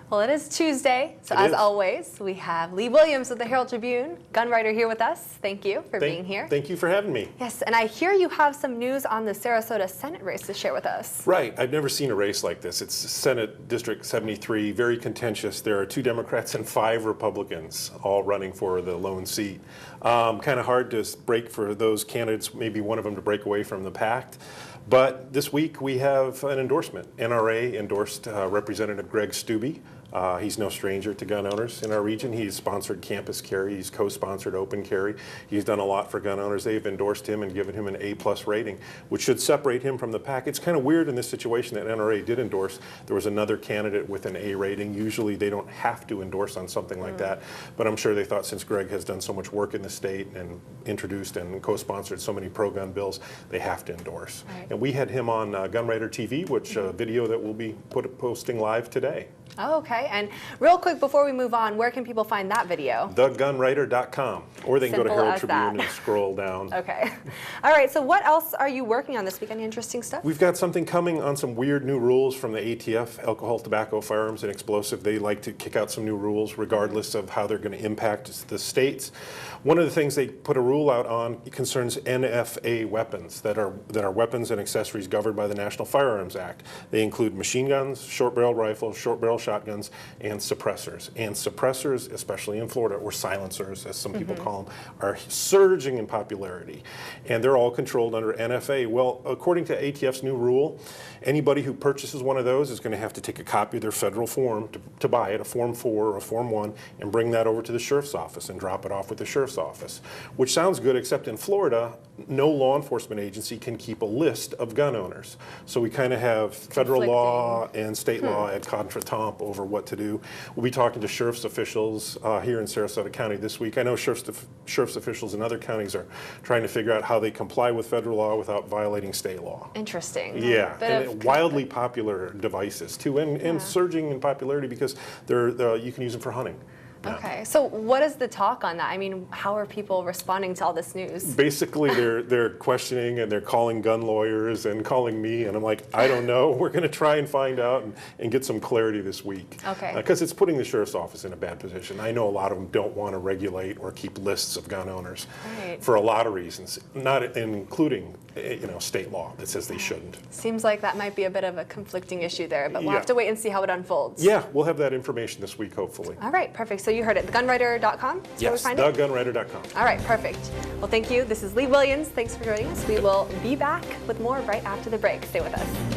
Well, it is Tuesday, so as always, we have Lee Williams of the Herald Tribune, gun writer, here with us. Thank you for being here. Thank you for having me. Yes, and I hear you have some news on the Sarasota Senate race to share with us. Right. I've never seen a race like this. It's Senate District 73, very contentious. There are 2 Democrats and 5 Republicans all running for the lone seat. Kind of hard to break for those candidates, maybe one of them to break away from the pact. But this week we have an endorsement. NRA endorsed Representative Greg Stubbe. He's no stranger to gun owners in our region. He's sponsored campus carry. He's co-sponsored open carry. He's done a lot for gun owners. They've endorsed him and given him an A+ rating, which should separate him from the pack. It's kind of weird in this situation that NRA did endorse. There was another candidate with an A rating. Usually they don't have to endorse on something like that, but I'm sure they thought since Greg has done so much work in the state and introduced and co-sponsored so many pro-gun bills, they have to endorse. Right. And we had him on Gun Writer TV, which video that we'll be posting live today. Oh, okay. And real quick before we move on, where can people find that video? TheGunWriter.com, or they can go to Herald Tribune and scroll down. Okay. All right. So what else are you working on this week? Any interesting stuff? We've got something coming on some weird new rules from the ATF, Alcohol, Tobacco, Firearms, and Explosive. They like to kick out some new rules regardless of how they're going to impact the states. One of the things they put a rule out on concerns NFA weapons that are weapons and accessories governed by the National Firearms Act. They include machine guns, short-barreled rifles, short-barrel shotguns, and suppressors. And suppressors, especially in Florida, or silencers, as some people call them, are surging in popularity. And they're all controlled under NFA. Well, according to ATF's new rule, anybody who purchases one of those is going to have to take a copy of their federal form to buy it, a Form 4 or a Form 1, and bring that over to the sheriff's office and drop it off with the sheriff's office. Which sounds good, except in Florida, no law enforcement agency can keep a list of gun owners. So we kind of have federal law and state law at contretemps over what to do. We'll be talking to sheriff's officials here in Sarasota County this week. I know sheriff's officials in other counties are trying to figure out how they comply with federal law without violating state law. Interesting. Yeah, and wildly popular devices too, and surging in popularity because you can use them for hunting. Okay, so what is the talk on that? I mean, how are people responding to all this news? Basically, they're questioning and they're calling gun lawyers and calling me, and I'm like, I don't know. We're going to try and find out and get some clarity this week. Okay. Because it's putting the sheriff's office in a bad position. I know a lot of them don't want to regulate or keep lists of gun owners for a lot of reasons, not including state law that says they shouldn't. Seems like that might be a bit of a conflicting issue there, but we'll have to wait and see how it unfolds. Yeah, we'll have that information this week, hopefully. All right, perfect. So you heard it, thegunwriter.com? Yes, thegunwriter.com. All right, perfect. Well, thank you. This is Lee Williams. Thanks for joining us. We will be back with more right after the break. Stay with us.